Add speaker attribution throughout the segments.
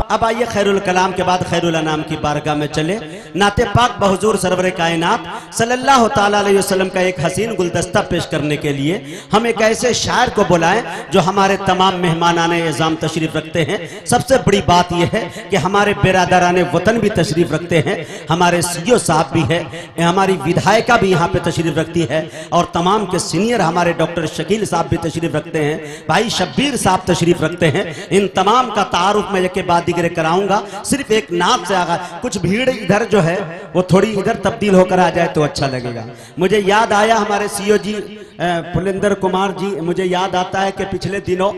Speaker 1: अब आइए खैरुल कलाम के बाद खैरुल अनाम की बारगाह में चले। नाते पाक बहुजूर सरवर कायनात सल्लल्लाहु ताला अलैहि वसल्लम का एक हसीन गुलदस्ता पेश करने के लिए हम एक ऐसे शायर को बुलाएं जो हमारे तमाम मेहमानाने एज़ाम तशरीफ रखते हैं। सबसे बड़ी बात यह है कि हमारे बिरादराने वतन भी तशरीफ रखते हैं, हमारे सीओ साहब भी है, हमारी विधायिका भी यहाँ पे तशरीफ रखती है और तमाम के सीनियर हमारे डॉक्टर शकील साहब भी तशरीफ रखते हैं, भाई शब्बीर साहब तशरीफ रखते हैं। इन तमाम का तारुफ मैं एक बाद दिगरे कराऊंगा। सिर्फ एक नात से आगा, कुछ भीड़ इधर जो है वो थोड़ी इधर तब्दील होकर आ जाए तो अच्छा लगेगा। मुझे याद आया हमारे सीओ जी पुलिंदर कुमार जी, मुझे याद आता है कि पिछले दिनों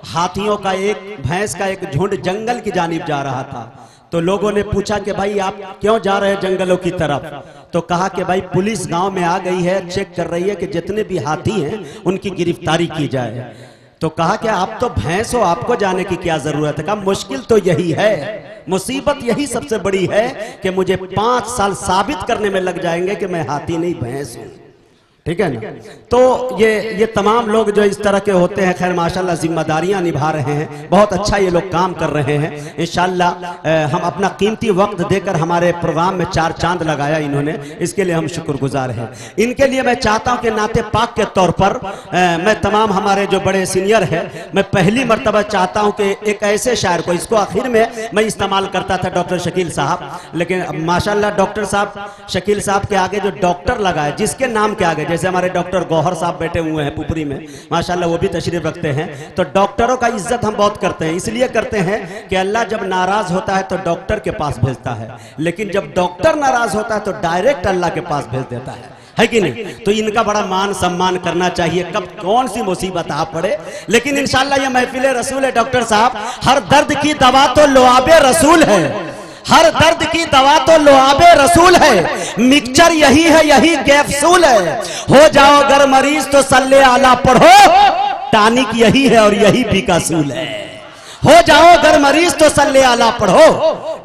Speaker 1: हाथियों का एक भैंस का एक झुंड जंगल की जानिब जा रहा था, तो लोगों ने पूछा कि भाई आप क्यों जा रहे हैं जंगलों की तरफ, तो कहा कि भाई पुलिस गांव में आ गई है, चेक कर रही है कि जितने भी हाथी हैं उनकी गिरफ्तारी की जाए। तो कहा कि आप तो भैंस हो, आपको जाने की क्या जरूरत है। कहा मुश्किल तो यही है, मुसीबत यही सबसे बड़ी है कि मुझे 5 साल साबित करने में लग जाएंगे कि मैं हाथी नहीं भैंस हूं। ठीक है ना। तो ये तमाम लोग जो इस तरह के होते हैं, खैर माशाल्लाह जिम्मेदारियां निभा रहे हैं, बहुत अच्छा ये लोग काम कर रहे हैं। इंशाल्लाह हम अपना कीमती वक्त देकर हमारे प्रोग्राम में 4 चांद लगाया इन्होंने, इसके लिए हम शुक्रगुजार हैं। इनके लिए मैं चाहता हूं कि नाते पाक के तौर पर मैं तमाम हमारे जो बड़े सीनियर है, मैं पहली मरतबा चाहता हूं कि एक ऐसे शायर को, इसको आखिर में मैं इस्तेमाल करता था डॉक्टर शकील साहब, लेकिन माशाल्लाह डॉक्टर साहब शकील साहब के आगे जो डॉक्टर लगा है, जिसके नाम के आगे, जैसे हमारे डॉक्टर गौहर साहब बैठे हुए हैं पुपरी में, माशाल्लाह वो भी तशरीफ रखते हैं। तो डॉक्टरों का इज्जत हम बहुत करते हैं, इसलिए करते हैं कि अल्लाह जब नाराज होता है तो डॉक्टर के पास भेजता है, लेकिन जब डॉक्टर नाराज होता है तो डायरेक्ट अल्लाह के पास भेज देता है कि नहीं। तो इनका बड़ा मान सम्मान करना चाहिए, कब कौन सी मुसीबत आ पड़े। लेकिन इंशाल्लाह ये महफिल रसूल है डॉक्टर साहब, हर दर्द की दवा तो लुआबे रसूल है, हर दर्द की दवा तो लुआबे रसूल है, मिक्सचर यही है, यही कैप्सूल है। हो जाओ अगर मरीज तो सल्ले आला पढ़ो, टानिक यही है और यही बीकासूल है। हो जाओ अगर मरीज तो सल्ले आला पढ़ो,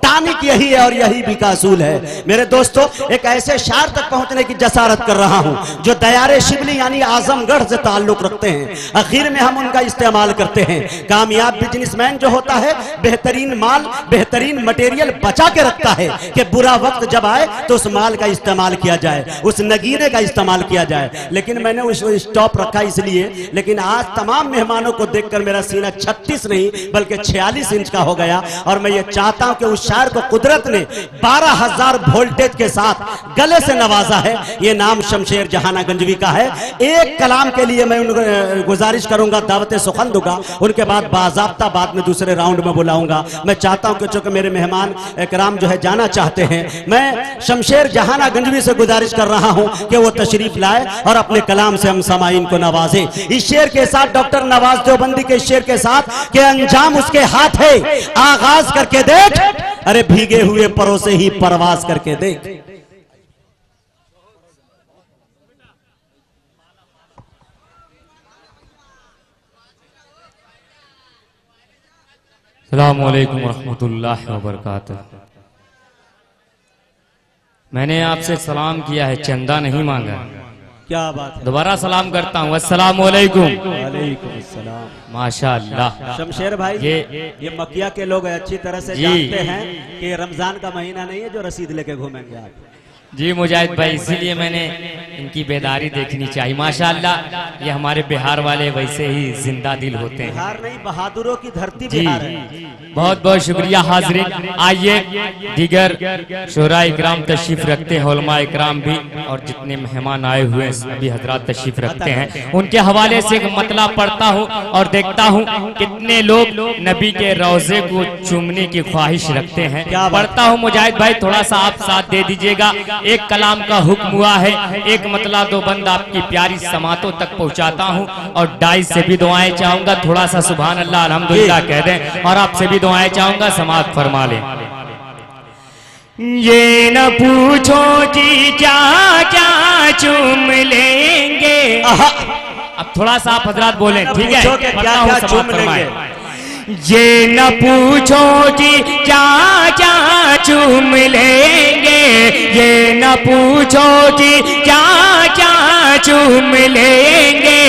Speaker 1: टानिक यही है और यही बीकासूल है। मेरे दोस्तों, एक ऐसे शायर तक पहुंचने की जसारत कर रहा हूं जो दयारे शिबली यानी आजमगढ़ से ताल्लुक रखते हैं, आखिर में हम उनका इस्तेमाल करते हैं। कामयाब बिजनेसमैन जो होता है बेहतरीन माल, बेहतरीन मटेरियल बचा के रखता है कि बुरा वक्त जब आए तो उस माल का इस्तेमाल किया जाए, उस नगीने का इस्तेमाल किया जाए। लेकिन मैंने उसको स्टॉप रखा इसलिए, लेकिन आज तमाम मेहमानों को देखकर मेरा सीना 36 नहीं बल्कि 46 इंच का हो गया। और मैं ये चाहता हूं कि उस शायर को कुदरत ने 12,000 वोल्टेज के साथ गले से नवाजा है। ये नाम शमशेर जहाना गंजवी का है। एक कलाम के लिए मैं उनको गुजारिश करूंगा, दावत सुखन दूंगा, उनके बाद बाज़ाब्ता बाद में दूसरे राउंड में बुलाऊंगा। मैं चाहता हूं कि चूंकि मेरे मेहमान इकराम जो है जाना चाहते हैं, मैं शमशेर जहाना गंजवी से गुजारिश कर रहा हूं कि वो तशरीफ लाए और अपने कलाम से हम समाइन को नवाजे। इस शेर के साथ डॉक्टर नवाज देवबंदी के शेर के साथ के अंजाम उसके हाथ है, आगाज करके देख, अरे भीगे हुए परों से ही परवाज करके देख।
Speaker 2: अस्सलामु अलैकुम रहमतुल्लाहि व बरकातुहू। मैंने आपसे सलाम किया है, चंदा नहीं मांगा।
Speaker 1: क्या बात है।
Speaker 2: दोबारा सलाम करता हूँ, अस्सलामु अलैकुम।
Speaker 1: वालेकुम अस्सलाम।
Speaker 2: माशाअल्लाह।
Speaker 1: शमशेर भाई, ये मक्किया के लोग अच्छी तरह से जानते हैं कि रमजान का महीना नहीं है जो रसीद लेके घूमेंगे आप।
Speaker 2: जी मुजाहिद भाई, इसीलिए मैंने इनकी बेदारी देखनी चाहिए। माशाअल्लाह, ये हमारे बिहार वाले वैसे ही जिंदा दिल होते हैं।
Speaker 1: बिहार नहीं, बहादुरों की धरती
Speaker 2: जी,
Speaker 1: बिहार है।
Speaker 2: बहुत बहुत शुक्रिया हाज़रीन। आइए दीगर शोरा इकराम तशरीफ रखते हैं, उलमा इकराम भी, और जितने मेहमान आए हुए हैं सभी हजरात तशरीफ रखते हैं। उनके हवाले से एक मतला पढ़ता हूँ और देखता हूँ कितने लोग नबी के रोजे को चूमने की ख्वाहिश रखते हैं। पढ़ता हूँ मुजाहिद भाई, थोड़ा सा आप साथ दे दीजिएगा। एक कलाम का हुक्म हुआ है, एक मतला 2 बंद आपकी प्यारी समातों तक पहुंचाता हूं, और डाइस से भी दुआएं चाहूंगा। थोड़ा सा सुभान अल्लाह अल्हम्दुलिल्लाह कह दें, और आपसे भी दुआएं चाहूंगा, समाअत फरमा लें। ये न पूछो कि क्या क्या चूम लेंगे। अब थोड़ा सा आप हजरात बोलें, ठीक है?
Speaker 1: क्या क्या चूम लेंगे।
Speaker 2: ये न पूछो कि क्या क्या चूम लेंगे, ये न पूछो कि क्या क्या चूम लेंगे,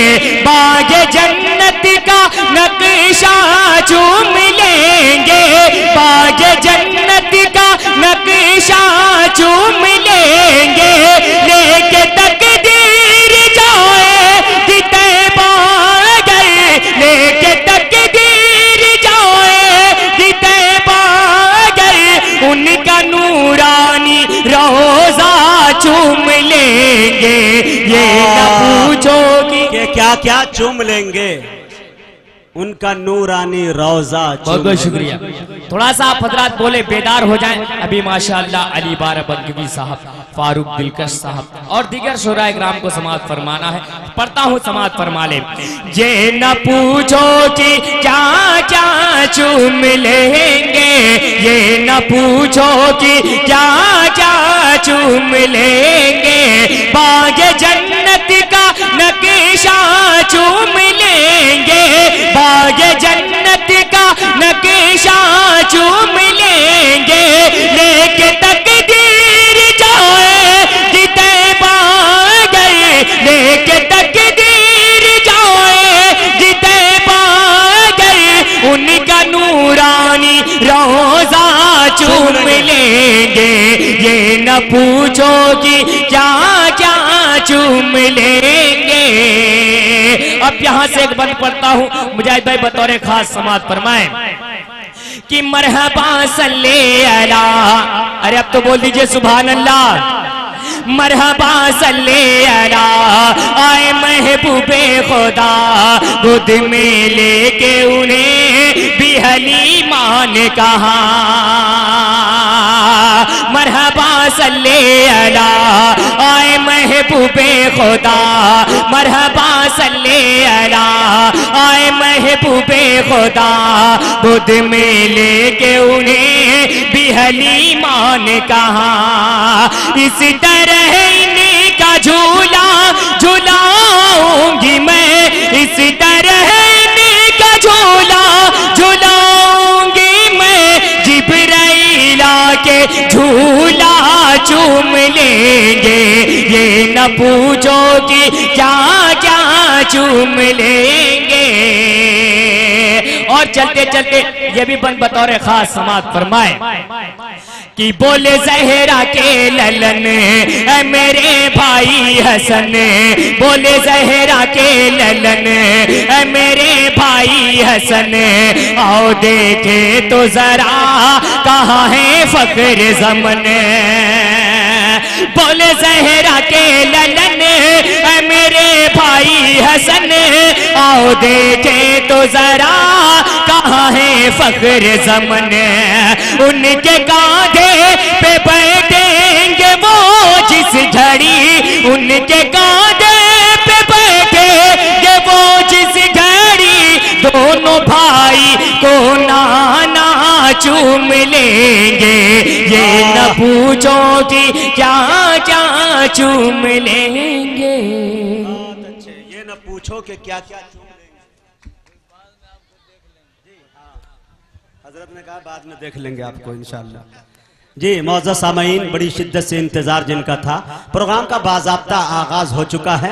Speaker 2: बाग जन्नत का नक्शा चूम लेंगे, बाग चूम लेंगे, लेके तकदीर जाएगी तैबा अगर, लेके तकदीर जाएगी तैबा अगर, उनका नूरानी रोजा चूम लेंगे, ये न पूछोगी
Speaker 1: कि क्या क्या चूम लेंगे, उनका नूरानी रोजा।
Speaker 2: बहुत बहुत शुक्रिया। थोड़ा सा आप हजरात बोले बेदार हो जाएं। अभी माशाअल्लाह अली बारा बदगवी साहब, फारूक दिलकश साहब और दीगर शोराए किराम को समाअत फरमाना है। पढ़ता हूँ, समाअत फरमा ले। ये न पूछो कि क्या क्या चूम लेंगे, ये न पूछो कि क्या क्या चूम लेंगे, बागे जन्नत का नक्शा चूम लेंगे, बागे जन्नत का नक्शा चूम लेंगे, लेके तकदीर जाएगी तैबा अगर, लेके तकदीर जाएगी तैबा अगर, उनका नूरानी रोजा चूम लेंगे, ये न पूछो कि क्या क्या चूम लेंगे। अब यहाँ से एक बंद पढ़ता हूँ, मुजाहिद भाई बतौर खास समाअत फरमाएं कि मरहबा सल्ले अला, अरे अब तो बोल दीजिए सुभान अल्लाह, मरहबा सल्ले अला, आए महबूबे खुदा, गोद में लेके उन्हें भी हलीमा ने कहा, मरहबा सल्ले अला, आए महबूबे खुदा, मरहबा सल्ले अला, आए महबूबे खुदा, गोद में लेके उन्हें भी हलीमा ने कहा, इस तरह इनका झूला झुलाऊंगी मैं, इस तरह इनका झूला झुलाऊंगी मैं, जिब्राइल के झूला चूम लेंगे, ये न पूछो कि क्या क्या चूम लेंगे। और चलते चलते ये भी बंद बतौर खास समाअत फरमाए कि बोले जहरा के ललन ऐ मेरे भाई हसन, बोले जहरा के ललन ऐ मेरे भाई हसन, आओ देखे तो जरा कहाँ है फख्र ज़मन, बोले जहरा के ललन ऐ मेरे भाई हसन, आओ देखे तो जरा कहाँ है फख्र ज़मन, उनके कांधे पे बैठेंगे वो जिस घड़ी, उनके कांधे पे बैठेंगे वो जिस घड़ी, दोनों भाई को नाना चूम लेंगे, ये न पूछो कि क्या क्या चूम लेंगे।
Speaker 1: बहुत अच्छे, ये न पूछो कि क्या क्या चूम लेंगे। हजरत ने कहा बाद में देख लेंगे आपको इंशाअल्लाह। जी मौजूद सामाईन, बड़ी शिद्दत से इंतजार जिनका था, प्रोग्राम का बाज़ाब्ता आगाज हो चुका है।